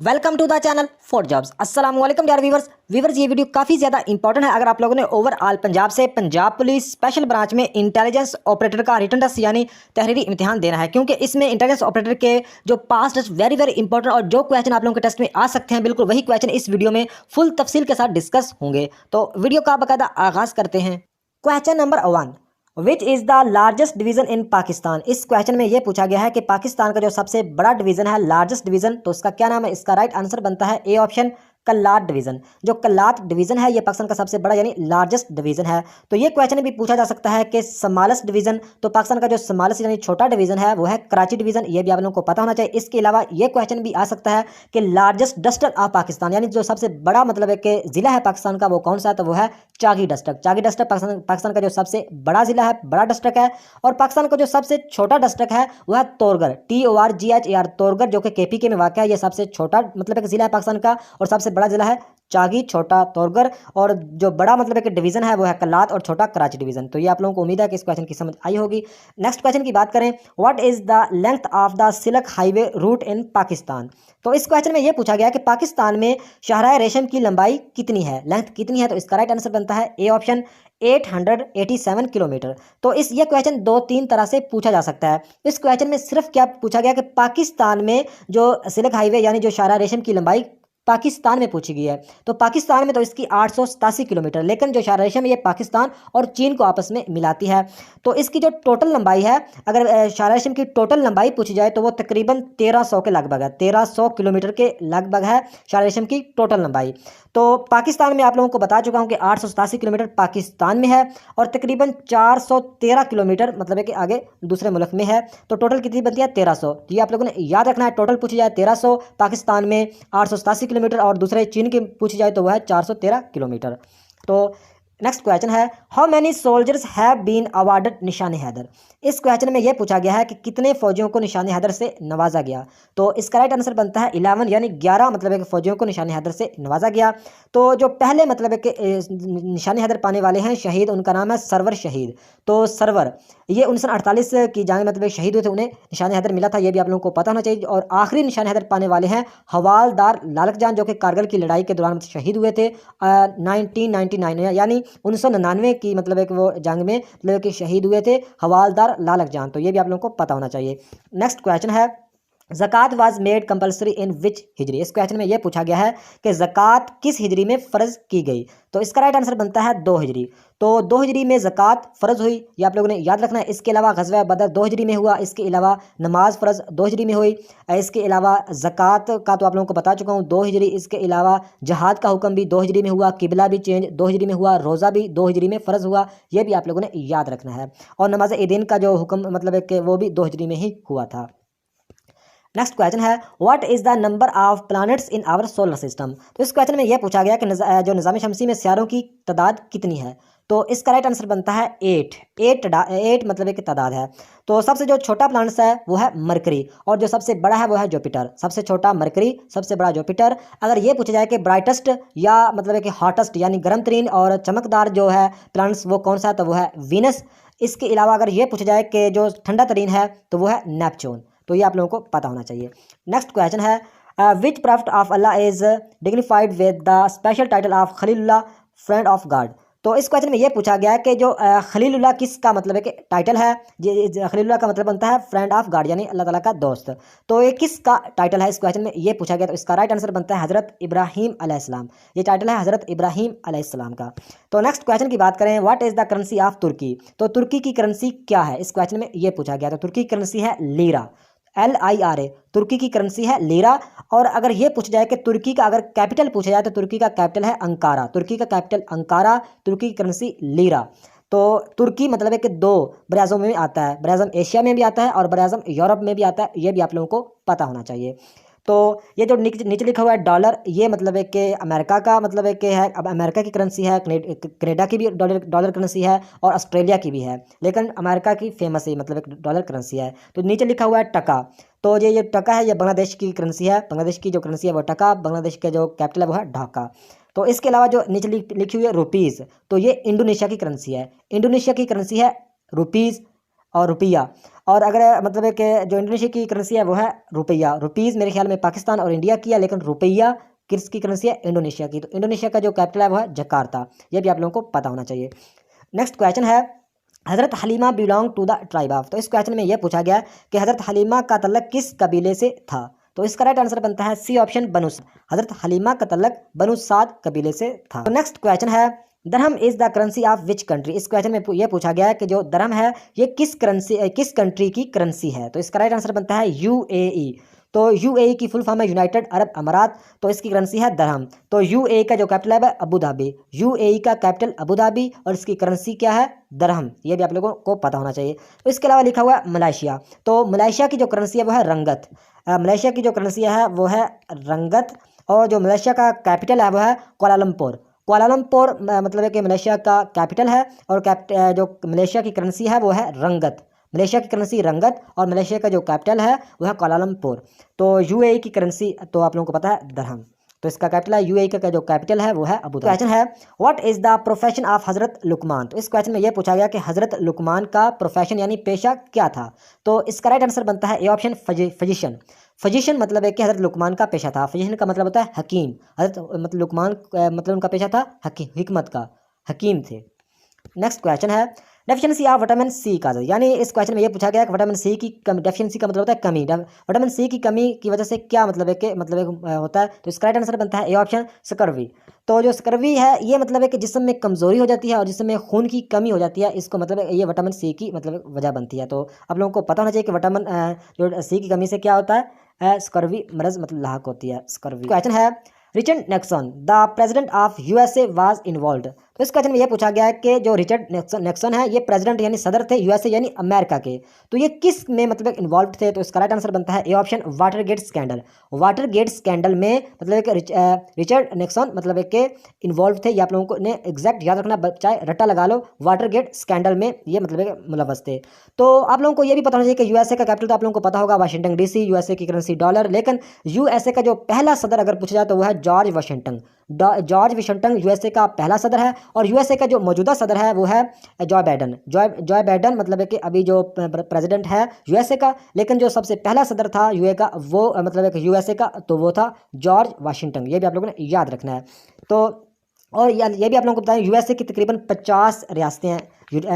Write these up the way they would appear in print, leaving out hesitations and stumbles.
Welcome to the channel for jobs. अस्सलाम वालेकुम यार वीवर्स ये वीडियो काफ़ी ज़्यादा इंपॉर्टेंट है। अगर आप लोगों ने ओवरऑल पंजाब से पंजाब पुलिस स्पेशल ब्रांच में इंटेलिजेंस ऑपरेटर का रिटन टेस्ट यानी तहरीरी इम्तिहान देना है, क्योंकि इसमें इंटेलिजेंस ऑपरेटर के जो पास टेस्ट वेरी इंपॉर्टेंट और जो क्वेश्चन आप लोगों के टेस्ट में आ सकते हैं, बिल्कुल वही क्वेश्चन इस वीडियो में फुल तफसील के साथ डिस्कस होंगे। तो वीडियो का बाकायदा आगाज़ करते हैं। Question number 1, which is the largest division इन पाकिस्तान। इस क्वेश्चन में ये पूछा गया है कि पाकिस्तान का जो सबसे बड़ा डिवीज़न है, लार्जेस्ट डिवीज़न, तो इसका क्या नाम है। इसका राइट आंसर बनता है ए ऑप्शन, कल्लात डिवीज़न। जो कल्लात डिवीज़न है ये पाकिस्तान का सबसे बड़ा यानी लार्जेस्ट डिवीज़न है। तो ये क्वेश्चन भी पूछा जा सकता है कि स्मॉलेस्ट डिवीज़न, तो पाकिस्तान का जो स्मॉलेस्ट यानी छोटा डिवीज़न है वो है कराची डिवीज़न। ये भी आप लोगों को पता होना चाहिए। इसके अलावा ये क्वेश्चन भी आ सकता है कि लार्जेस्ट डिस्ट्रिक्ट ऑफ पाकिस्तान, यानी जो सबसे बड़ा मतलब है कि ज़िला है पाकिस्तान का वो कौन सा है, तो वो है चागी डिस्ट्रिक्ट। चागी डिस्ट्रिक्ट पाकिस्तान का जो सबसे बड़ा ज़िला है, बड़ा डिस्ट्रिक्ट है। और पाकिस्तान का जो सबसे छोटा डिस्ट्रिक्ट है वो है तोरगर, TORGHER, तोरगर, जो कि KPK में वाक़ है। ये सबसे छोटा मतलब एक ज़िला है पाकिस्तान का और सबसे बड़ा ज़िला है चागी, छोटा तोरगर। और जो बड़ा मतलब एक डिवीज़न है वो है कल्लात और छोटा कराची डिवीज़न। तो ये आप लोगों को उम्मीद है कि इस क्वेश्चन की समझ आई होगी। नेक्स्ट क्वेश्चन की बात करें, what is the length of the silk highway route in Pakistan. तो इस क्वेश्चन में ये पूछा गया कि पाकिस्तान में शाहराह रेशम की लंबाई कितनी है, लेंथ कितनी है। तो इसका राइट आंसर बनता है ए ऑप्शन, 887 किलोमीटर। तो ये क्वेश्चन 2-3 तरह से पूछा जा सकता है। इस क्वेश्चन में सिर्फ क्या पूछा गया कि पाकिस्तान में जो सिल्क हाईवे यानी जो शाहराह रेशम की लंबाई पाकिस्तान में पूछी गई है, तो पाकिस्तान में तो इसकी 887 किलोमीटर, लेकिन जो शाहराह रेशम ये पाकिस्तान और चीन को आपस में मिलाती है। तो इसकी जो टोटल लंबाई है, अगर शाहराह रेशम की टोटल लंबाई पूछी जाए तो वो तकरीबन 1300 के लगभग है, 1300 किलोमीटर के लगभग है शाहराह रेशम की टोटल लंबाई। तो पाकिस्तान में आप लोगों को बता चुका हूँ कि 887 किलोमीटर पाकिस्तान में है और तकरीबन 413 किलोमीटर मतलब है कि आगे दूसरे मुल्क में है। तो टोटल कितनी बनती है, 1300। तो ये आप लोगों ने याद रखना है। टोटल पूछी जाए 1300 पाकिस्तान में, 887 किलोमीटर और दूसरे चीन की पूछी जाए तो वह है 413 किलोमीटर। तो नेक्स्ट क्वेश्चन है, how many soldiers have been awarded Nishan Haider. इस क्वेश्चन में यह पूछा गया है कि कितने फौजियों को निशान हैदर से नवाजा गया। तो इसका राइट आंसर बनता है 11, यानी 11 मतलब है कि फौजियों को निशान हैदर से नवाजा गया। तो जो पहले मतलब है कि निशान हैदर पाने वाले हैं शहीद, उनका नाम है सरवर शहीद। तो सरवर ये 1948 की जंग मतलब शहीद हुए थे, उन्हें निशान हैदर मिला था, ये भी आप लोगों को पता होना चाहिए। और आखिरी निशान हैदर पाने वाले हैं हवालदार लालक जान, जो कि कारगिल की लड़ाई के दौरान शहीद हुए थे 1999 यानी 1999 की मतलब एक वो जंग में मतलब कि शहीद हुए थे हवालदार लालक जान। तो ये भी आप लोगों को पता होना चाहिए। नेक्स्ट क्वेश्चन है, ज़कात वाज मेड कंपलसरी इन विच हिजरी। इस क्वेश्चन में यह पूछा गया है कि ज़कात किस हिजरी में फ़र्ज़ की गई। तो इसका राइट आंसर बनता है 2 हिजरी। तो 2 हिजरी में ज़कात फ़र्ज़ हुई, ये आप लोगों ने याद रखना है। इसके अलावा ग़ज़वा बदर 2 हिजरी में हुआ, इसके अलावा नमाज फ़र्ज़ 2 हिजरी में हुई, इसके अलावा ज़कात का तो आप लोगों को बता चुका हूँ 2 हिजरी। इसके अलावा जहाद का हुक्म भी 2 हिजरी में हुआ, किबला भी चेंज 2 हिजरी में हुआ, रोज़ा भी 2 हिजरी में फ़र्ज़ हुआ, ये भी आप लोगों ने याद रखना है। और नमाज ईदैन का जो हुक्म मतलब है कि वो भी 2 हिजरी में ही हुआ था। नेक्स्ट क्वेश्चन है, what is the number of planets in our solar system. तो इस क्वेश्चन में यह पूछा गया कि जो निज़ाम शमसी में सियारों की तादाद कितनी है। तो इसका राइट आंसर बनता है 8 मतलब एक तादाद है। तो सबसे जो छोटा प्लैनेट्स है वो है मरकरी और जो सबसे बड़ा है वो है जुपिटर। सबसे छोटा मरकरी, सबसे बड़ा जुपिटर। अगर ये पूछा जाए कि ब्राइटेस्ट या मतलब कि हॉटेस्ट यानी गर्म तरीन और चमकदार जो है प्लैनेट्स वो कौन सा है, तो वो है वीनस। इसके अलावा अगर ये पूछा जाए कि जो ठंडा तरीन है तो वो है नेपच्यून। तो ये आप लोगों को पता होना चाहिए। नेक्स्ट क्वेश्चन है, विच प्रॉफिट ऑफ अल्लाह is dignified with the special title of खलीलुल्लाह फ्रेंड ऑफ गॉड। तो इस क्वेश्चन में ये पूछा गया है कि जो खलीलुल्लाह किसका मतलब है कि टाइटल है। ये खलीलुल्लाह का मतलब बनता है फ्रेंड ऑफ गॉड यानी अल्लाह ताला का दोस्त। तो ये किसका टाइटल है, इस क्वेश्चन में ये पूछा गया। तो इसका राइट आंसर बनता है हज़रत इब्राहीम अलैहिस्सलाम। ये टाइटल है हज़रत इब्राहीम अलैहिस्सलाम का। तो नेक्स्ट क्वेश्चन की बात करें, what is the currency of Turkey. तो तुर्की की करेंसी क्या है, इस क्वेश्चन में ये पूछा गया। तो तुर्की की करेंसी है लीरा, LIRA। तुर्की की करेंसी है लीरा। और अगर ये पूछा जाए कि तुर्की का अगर कैपिटल पूछा जाए तो तुर्की का कैपिटल है अंकारा। तुर्की का कैपिटल अंकारा, तुर्की की करेंसी लीरा। तो तुर्की मतलब है कि 2 बराज़ों में आता है, बराज़म एशिया में भी आता है और बराज़म यूरोप में भी आता है, ये भी आप लोगों को पता होना चाहिए। तो ये जो नीचे लिखा हुआ है डॉलर, ये मतलब है कि अमेरिका का मतलब है कि है, अब अमेरिका की करेंसी है, कनाडा की भी डॉलर करेंसी है और ऑस्ट्रेलिया की भी है, लेकिन अमेरिका की फेमस है मतलब एक डॉलर करेंसी है। तो नीचे लिखा हुआ है टका। तो ये टका है, ये बांग्लादेश की करेंसी है। बांग्लादेश की जो करेंसी है वो टका, बांग्लादेश का जो कैपिटल है वो है ढाका। तो इसके अलावा जो नीचे लिखी हुई है रुपीज़, तो ये इंडोनेशिया की करेंसी है। इंडोनेशिया की करेंसी है रुपीज़ और रुपया। और अगर मतलब है कि जो इंडोनेशिया की करेंसी है वो है रुपया, रुपीज़ मेरे ख्याल में पाकिस्तान और इंडिया की है, लेकिन रुपया किसकी करेंसी है? इंडोनेशिया की। तो इंडोनेशिया का जो कैपिटल है वो है जकार्ता, ये भी आप लोगों को पता होना चाहिए। नेक्स्ट क्वेश्चन है Hazrat Halima belong to the tribe of. तो इस क्वेश्चन में यह पूछा गया कि हज़रत हलीमा का तल्लक किस कबीले से था? तो इसका राइट आंसर बनता है सी ऑप्शन बनु। हज़रत हलीमा का तल्लक बनु साद कबीले से था। तो नेक्स्ट क्वेश्चन है dirham is the currency of which country. इस क्वेश्चन में यह पूछा गया है कि जो दरहम है ये किस कंट्री की करेंसी है? तो इसका राइट आंसर बनता है यूएई। तो यूएई की फुल फॉर्म है यूनाइटेड अरब अमारात, तो इसकी करेंसी है दरहम। तो यूएई का जो कैपिटल है अबू धाबी, यूएई का कैपिटल अबू धाबी और इसकी करेंसी क्या है? दरहम, ये भी आप लोगों को पता होना चाहिए। तो इसके अलावा लिखा हुआ है मलेशिया। तो मलेशिया की जो करेंसी है वो है रंगत। मलेशिया की जो करेंसी है वो है रंगत, और जो मलेशिया का कैपिटल है वो है कुआलालंपुर। कुआलालंपुर मतलब है कि मलेशिया का कैपिटल है, और जो मलेशिया की करेंसी है वो है रंगत। मलेशिया की करेंसी रंगत और मलेशिया का जो कैपिटल है वो है कुआलालंपुर। तो यूएई की करेंसी तो आप लोगों को पता है दरहम, तो इसका कैपिटल है यूएई का जो कैपिटल है वो है अबू धाबी। क्वेश्चन है what is the profession of हज़रत लुकमान। तो इस क्वेश्चन में यह पूछा गया कि हज़रत लुकमान का प्रोफेशन यानी पेशा क्या था? तो इसका राइट आंसर बनता है ए ऑप्शन फिजिशियन। फिजिशियन मतलब है कि हज़रत लुकमान का पेशा था। फिजिशियन का मतलब होता है हकीम। हज़रत मतलब लुकमान मतलब उनका पेशा था हिकमत का, हकीम थे। नेक्स्ट क्वेश्चन है डेफिशिएंसी ऑफ विटामिन सी का, यानी इस क्वेश्चन में ये पूछा गया कि विटामिन सी की कमी, डेफिशिएंसी का मतलब होता है कमी। विटामिन सी की कमी की वजह से क्या मतलब है कि होता है? तो इसका राइट आंसर बनता है ए ऑप्शन स्कर्वी। तो जो स्कर्वी है ये मतलब है कि जिस्म में कमजोरी हो जाती है और जिस्म में खून की कमी हो जाती है, इसको मतलब ये विटामिन सी की मतलब वजह बनती है। तो आप लोगों को पता होना चाहिए कि विटामिन जो सी की कमी से क्या होता है? स्कर्वी मरज मतलब लाक होती है स्कर्वी। क्वेश्चन है Richard Nixon the president of USA was involved. तो इस क्वेश्चन में यह पूछा गया है कि जो रिचर्ड निक्सन है ये प्रेसिडेंट यानी सदर थे यूएसए यानी अमेरिका के, तो ये किस में मतलब इन्वॉल्व थे? तो इसका राइट आंसर बनता है A option Watergate scandal. Watergate scandal में मतलब रिचर्ड निक्सन मतलब कि इन्वॉल्व थे। ये आप लोगों को ने एग्जैक्ट याद रखना, चाहे रट्टा लगा लो, वाटरगेट स्कैंडल में ये मतलब मुलव्वस थे। तो आप लोगों को ये भी पता होना चाहिए कि यूएसए का कैपिटल तो आप लोगों को पता होगा वाशिंगटन डीसी, यूएसए की करेंसी डॉलर, लेकिन यूएसए का जो पहला सदर अगर पूछा जाए तो वह है George Washington. George Washington USA का पहला सदर है, और यूएसए का जो मौजूदा सदर है वो है जॉय बाइडन। जॉय बाइडन मतलब है कि अभी जो प्रेसिडेंट है यूएसए का, लेकिन जो सबसे पहला सदर था यूए का वो मतलब है कि यूएसए का, तो वो था जॉर्ज वाशिंगटन। ये भी आप लोगों ने याद रखना है। तो और ये भी आप लोगों को बताएं यूएसए की तकरीबन 50 रियासतें हैं,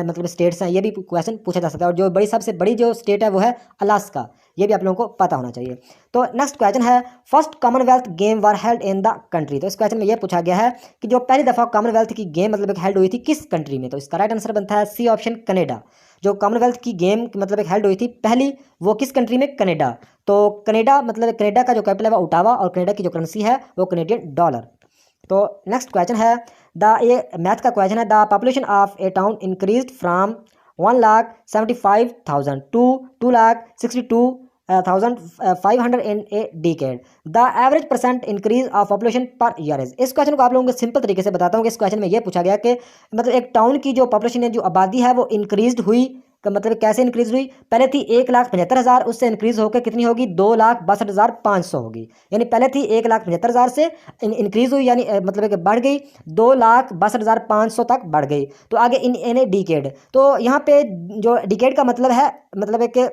मतलब स्टेट्स हैं, ये भी क्वेश्चन पूछा जा सकता है। और जो सबसे बड़ी जो स्टेट है वो है अलास्का, ये भी आप लोगों को पता होना चाहिए। तो नेक्स्ट क्वेश्चन है first Commonwealth game were held in the country. तो इस क्वेश्चन में ये पूछा गया है कि जो पहली दफ़ा कॉमनवेल्थ की गेम मतलब हेल्ड हुई थी किस कंट्री में? तो इसका राइट आंसर बनता है सी ऑप्शन कनाडा। जो कॉमनवेल्थ की गेम मतलब हेल्ड हुई थी पहली, वो किस कंट्री में? कनाडा। तो कनाडा मतलब कनाडा का जो कैपिटल है वो ओटावा, और कनाडा की जो करेंसी है वो कनेडियन डॉलर। तो नेक्स्ट क्वेश्चन है ये मैथ का क्वेश्चन है the population of a town increased from 1,75,000 to 2,62,500 in a decade. The average percent increase of population per year is. इस क्वेश्चन को आप लोगों को सिंपल तरीके से बताता हूँ कि इस क्वेश्चन में ये पूछा गया कि मतलब एक टाउन की जो पॉपुलेशन है, जो आबादी है वो इंक्रीज हुई, मतलब कैसे इंक्रीज हुई? पहले थी 1,75,000, उससे इंक्रीज होकर कितनी होगी? 2,62,500 होगी। यानी पहले थी 1,75,000 से इंक्रीज हुई, यानी मतलब कि बढ़ गई 2,62,500 तक बढ़ गई। तो आगे इन डिकेड, तो यहाँ पे जो डिकेड का मतलब है मतलब है कि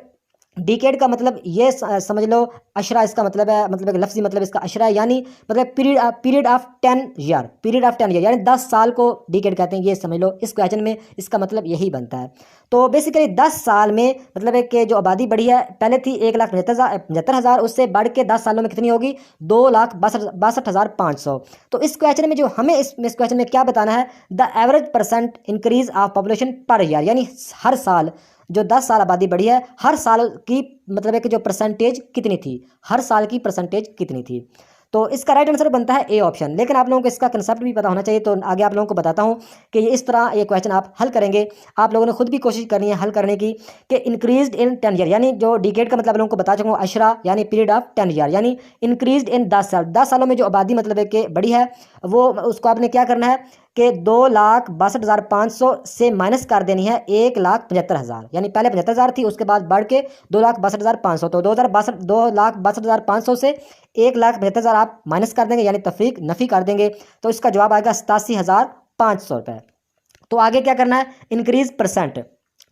डिकेड का मतलब ये समझ लो अशरा इसका मतलब है, मतलब एक लफ्जी मतलब इसका अशरा है, यानी मतलब period of 10 year, period of 10 year यानी 10 साल को डिकेड कहते हैं, ये समझ लो। इस क्वेश्चन में इसका मतलब यही बनता है। तो बेसिकली 10 साल में मतलब है कि जो आबादी बढ़ी है, पहले थी 1,75,000, उससे बढ़ के 10 सालों में कितनी होगी? 2,62,500। तो इस क्वेश्चन में जो हमें इस क्वेश्चन में क्या बताना है? The average percent increase of population per year, यानी हर साल जो 10 साल आबादी बढ़ी है, हर साल की मतलब है कि जो परसेंटेज कितनी थी, हर साल की परसेंटेज कितनी थी। तो इसका राइट आंसर बनता है ए ऑप्शन। लेकिन आप लोगों को इसका कंसेप्ट भी पता होना चाहिए, तो आगे आप लोगों को बताता हूं कि इस तरह ये क्वेश्चन आप हल करेंगे। आप लोगों ने खुद भी कोशिश करनी है हल करने की कि इंक्रीज्ड इन 10 ईयर, यानी जो डिकेड का मतलब आप लोगों को बता चुका हूं अशरा, यानी पीरियड ऑफ 10 ईयर, यानी इंक्रीज्ड इन 10 साल। 10 सालों में जो आबादी मतलब है कि बढ़ी है, वो उसको आपने क्या करना है कि 2,62,500 से माइनस कर देनी है 1,75,000, यानी पहले 75,000 थी, उसके बाद बढ़ के 2,62,500। तो 2,62,500 से 1,75,000 आप माइनस कर देंगे, यानी तफरीक नफ़ी कर देंगे, तो इसका जवाब आएगा 87,500 रुपये। तो आगे क्या करना है? इंक्रीज परसेंट,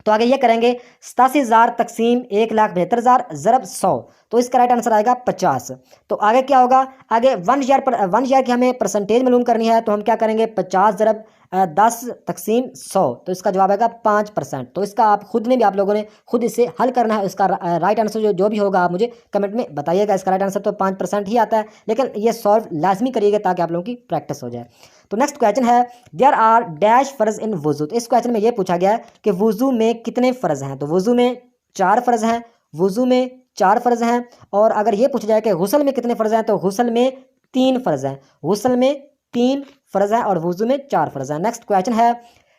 तो आगे ये करेंगे 87,000 तकसीम 1,72,000 ज़रब 100, तो इसका राइट आंसर आएगा 50। तो आगे क्या होगा, आगे 1 ईयर की हमें परसेंटेज मालूम करनी है, तो हम क्या करेंगे 50 ज़रब 10 तकसीम 100, तो इसका जवाब आएगा 5%। तो इसका आप खुद ने भी आप लोगों ने खुद इसे हल करना है। इसका राइट आंसर जो भी होगा आप मुझे कमेंट में बताइएगा। इसका राइट आंसर तो 5% ही आता है, लेकिन ये सॉल्व लाजमी करिएगा ताकि आप लोगों की प्रैक्टिस हो जाए। तो नेक्स्ट क्वेश्चन है देयर आर डैश फ़र्ज इन वुज़ू। तो इस क्वेश्चन में ये पूछा गया है कि वुज़ू में कितने फ़र्ज हैं। तो वुज़ू में 4 फ़र्ज हैं, वुज़ू में 4 फ़र्ज हैं। और अगर ये पूछा जाए कि गुस्ल में कितने फ़र्ज हैं, तो गुस्ल में 3 फ़र्ज हैं, गुस्ल में 3 फ़र्ज हैं और वुज़ू में 4 फ़र्ज हैं। नेक्स्ट क्वेश्चन है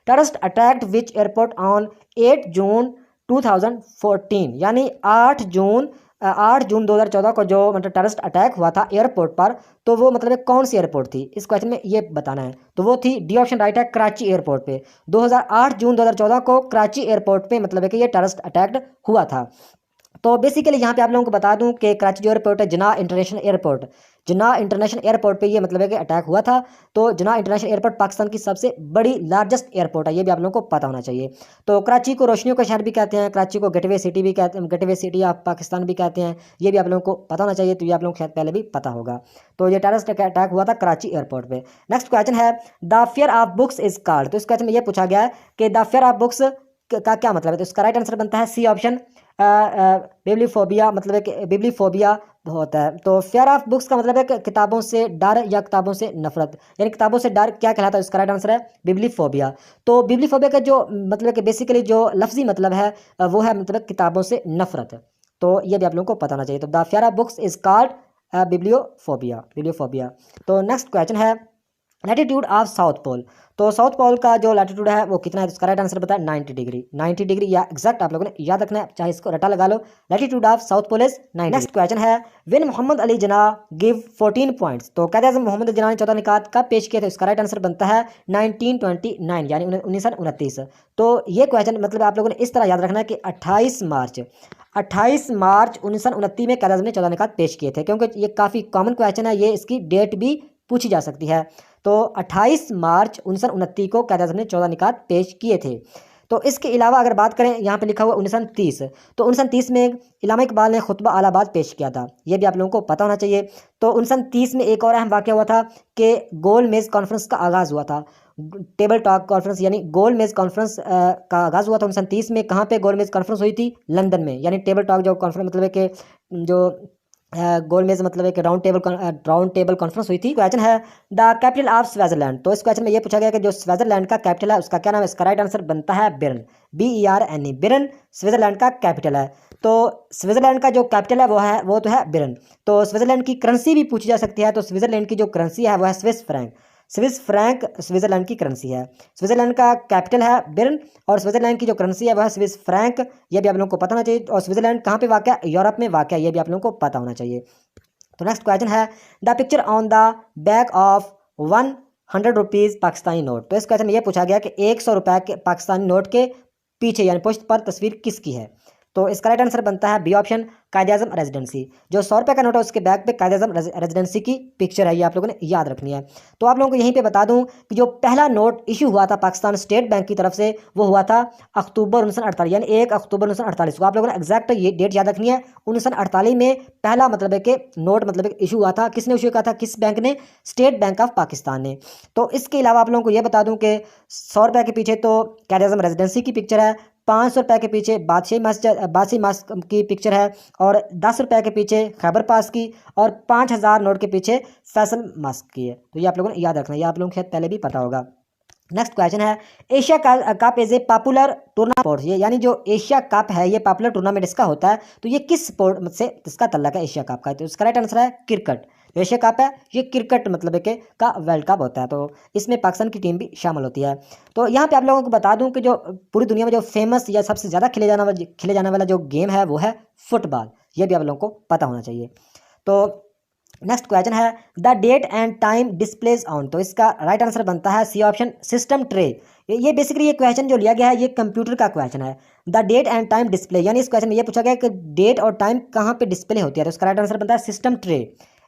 terrorist attacked which airport on 8 जून 2014, यानी 8 जून 2014 को जो मतलब टेररिस्ट अटैक हुआ था एयरपोर्ट पर, तो वो मतलब कौन सी एयरपोर्ट थी, इस क्वेश्चन में ये बताना है। तो वो थी डी ऑप्शन राइट है, कराची एयरपोर्ट पे। 8 जून 2014 को कराची एयरपोर्ट पे मतलब है कि ये टेररिस्ट अटैक हुआ था। तो बेसिकली यहाँ पे आप लोगों को बता दूं कि कराची जो एयरपोर्ट है जिन्ना इंटरनेशनल एयरपोर्ट, जिन्ना इंटरनेशनल एयरपोर्ट पे ये मतलब है कि अटैक हुआ था। तो जिन्ना इंटरनेशनल एयरपोर्ट पाकिस्तान की सबसे बड़ी लार्जेस्ट एयरपोर्ट है, ये भी आप लोगों को पता होना चाहिए। तो कराची को रोशनियों का शहर भी कहते हैं, कराची को गेटवे सिटी भी कहते हैं, गेटवे सिटी ऑफ पाकिस्तान भी कहते हैं, ये भी आप लोगों को पता होना चाहिए। तो ये आप लोगों को शायद पहले भी पता होगा। तो ये टेररिस्ट अटैक हुआ था कराची एयरपोर्ट पे। नेक्स्ट क्वेश्चन है the fear of books is called. तो इस क्वेश्चन में ये पूछा गया है कि द फियर ऑफ बुक्स का क्या मतलब है। तो इसका राइट आंसर बनता है सी ऑप्शन, बिब्लीफोबिया, मतलब है कि बिब्लीफोबिया होता है। तो फियर ऑफ बुक्स का मतलब है कि किताबों से डर या किताबों से नफरत, यानी किताबों से डर क्या कहलाता है, इसका राइट आंसर है बिब्लीफोबिया। तो बिब्लीफोबिया का जो मतलब है कि बेसिकली जो लफ्जी मतलब है वो है मतलब किताबों से नफरत। तो ये भी आप लोगों को पता होना चाहिए। तो the fear of books is called bibliophobia. तो नेक्स्ट क्वेश्चन है लैटिट्यूड ऑफ साउथ पोल। तो साउथ पोल का जो लैटिट्यूड है वो कितना है, तो इसका राइट आंसर बताया 90 डिग्री। 90 डिग्री या एग्जैक्ट आप लोगों ने याद रखना है, चाहे इसको रटा लगा लो। Latitude of south pole is 90। Next question है when Mohammad Ali Jinnah give 14 points. तो कहते हैं मोहम्मद अली जिन्ना ने 14 निकात कब पेश किए थे, इसका राइट आंसर बनता है 1929, यानी 1929। तो ये क्वेश्चन मतलब आप लोगों ने इस तरह याद रखना है कि 28 मार्च 1929 में कायद-ए-आज़म ने 14 निकात पेश किए थे, क्योंकि ये काफ़ी कॉमन क्वेश्चन है, ये इसकी डेट भी पूछी जा सकती है। तो 28 मार्च 1929 को कायद-ए-आज़म ने 14 निकात पेश किए थे। तो इसके अलावा अगर बात करें, यहाँ पे लिखा हुआ 1930, तो 1930 में इल्लामा इकबाल ने खुतबा आलाबाद पेश किया था, ये भी आप लोगों को पता होना चाहिए। तो 1930 में एक और अहम वाक़या हुआ था कि गोल मेज़ कॉन्फ्रेंस का आगाज़ हुआ था। टेबल टॉक कॉन्फ्रेंस यानी गोल मेज़ कॉन्फ्रेंस का आगाज़ हुआ था 1930 में। कहाँ पे गोल मेज़ कॉन्फ्रेंस हुई थी, लंदन में। यानी टेबल टॉक जो कॉन्फ्रेंस मतलब है कि जो गोल मेज मतलब है कि राउंड टेबल कॉन्फ्रेंस हुई थी। क्वेश्चन है द कैपिटल ऑफ स्विट्जरलैंड। तो इस क्वेश्चन में ये पूछा गया कि जो स्विट्जरलैंड का कैपिटल है उसका क्या नाम है, इसका राइट आंसर बनता है बिर्न, BERN, बिर्न स्विट्जरलैंड का कैपिटल है। तो स्विट्जरलैंड का जो कैपिटल है वो तो है बिर्न। तो स्विट्जरलैंड की करेंसी भी पूछी जा सकती है। तो स्विट्जरलैंड की जो करेंसी है वो है Swiss franc. Swiss franc Switzerland की करेंसी है। स्विट्जरलैंड का कैपिटल है बिर्न और स्विट्जरलैंड की जो करेंसी है वह है स्विस फ्रैंक, ये भी आप लोगों को पता होना चाहिए। और स्विट्जरलैंड कहाँ पे वाक़ है, यूरोप में वाक़ है, ये भी आप लोगों को पता होना चाहिए। तो नेक्स्ट क्वेश्चन है the picture on the back of 100 rupees Pakistani note. तो इस क्वेश्चन में ये पूछा गया कि 100 रुपये के पाकिस्तानी नोट के पीछे यानी पुष्ट पर तस्वीर किसकी है। तो इसका राइट आंसर बनता है बी ऑप्शन, कायद-ए-आज़म रेजिडेंसी। जो 100 रुपये का नोट है उसके बैक पे कायद-ए-आज़म रेजिडेंसी की पिक्चर है, ये आप लोगों ने याद रखनी है। तो आप लोगों को यहीं पे बता दूं कि जो पहला नोट इशू हुआ था पाकिस्तान स्टेट बैंक की तरफ से वो हुआ था अक्टूबर 1948, यानी 1 अक्टूबर 1948 को। आप लोगों ने एग्जैक्ट ये डेट याद रखनी है। 1948 में पहला मतलब है कि नोट मतलब है इशू हुआ था। किसने इशू किया था, किस बैंक ने, स्टेट बैंक ऑफ पाकिस्तान ने। तो इसके अलावा आप लोगों को ये बता दूं कि 100 रुपये के पीछे तो कायद-ए-आज़म रेजिडेंसी की पिक्चर है, 500 रुपये के पीछे बादशाही मस्जिद की पिक्चर है, और 10 रुपये के पीछे खैबर पास की, और 5000 नोट के पीछे फैसल मस्क की है। तो ये आप लोगों ने याद रखना है, ये आप लोगों को शायद पहले भी पता होगा। नेक्स्ट क्वेश्चन है Asia cup is a popular tournament. ये यानी जो एशिया कप है ये पॉपुलर टूर्नामेंट इसका होता है। तो ये किस स्पोर्ट से इसका तल्लक है एशिया कप का, तो इसका राइट आंसर है क्रिकेट। एशिया कप है ये क्रिकेट मतलब है कि का वर्ल्ड कप होता है। तो इसमें पाकिस्तान की टीम भी शामिल होती है। तो यहाँ पे आप लोगों को बता दूं कि जो पूरी दुनिया में जो फेमस या सबसे ज़्यादा खेले जाने वाला जो गेम है वो है फुटबॉल, ये भी आप लोगों को पता होना चाहिए। तो नेक्स्ट क्वेश्चन है the date and time displays on. तो इसका राइट आंसर बनता है सी ऑप्शन, सिस्टम ट्रे। ये बेसिकली ये क्वेश्चन जो लिया गया है ये कंप्यूटर का क्वेश्चन है। The date and time display, यानी इस क्वेश्चन में ये पूछा गया कि डेट और टाइम कहाँ पे डिस्प्ले होती है। तो इसका राइट आंसर बनता है सिस्टम ट्रे।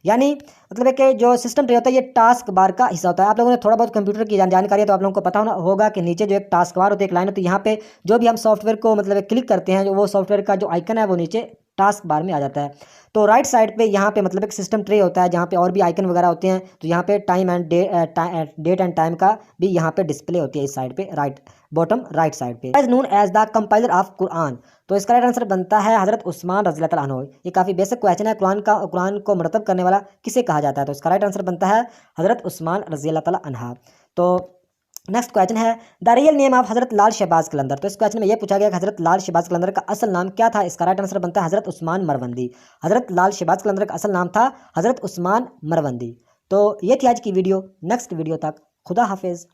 यानी मतलब है कि जो सिस्टम ट्रे होता है ये टास्क बार का हिस्सा होता है। आप लोगों ने थोड़ा बहुत कंप्यूटर की जानकारी है तो आप लोगों को पता होगा कि नीचे जो एक टास्क बार होती है, एक लाइन होती है, यहाँ पे जो भी हम सॉफ्टवेयर को मतलब क्लिक करते हैं, जो वो सॉफ्टवेयर का जो आइकन है वो नीचे टास्क बार में आ जाता है। तो राइट साइड पे यहाँ पे मतलब एक सिस्टम ट्रे होता है जहाँ पे और भी आइकन वगैरह होते हैं। तो यहाँ पे time and date and time का भी यहाँ पे डिस्प्ले होती है इस साइड पे, राइट बॉटम राइट साइड पे। As known as the compiler of Quran, तो इसका राइट आंसर बनता है हजरत उस्मान रज़ी अल्लाह अन्हु। ये काफ़ी बेसिक क्वेश्चन है, कुरान को मरतब करने वाला किसे कहा जाता है? तो इसका राइट आंसर बनता है हजरत उस्मान रज़ी अल्लाह अन्हा। तो नेक्स्ट क्वेश्चन है द रियल नेम ऑफ हजरत लाल शहबाज कलंदर। तो इस क्वेश्चन में यह पूछा गया कि हजरत लाल शहबाज कलंदर का असल नाम क्या था? इसका राइट आंसर बनता है हजरत उस्मान मरवंदी। हजरत लाल शहबाज कलंदर का असल नाम था हजरत उस्मान मरवंदी। तो ये थी आज की वीडियो। नेक्स्ट वीडियो तक खुदा हाफिज़।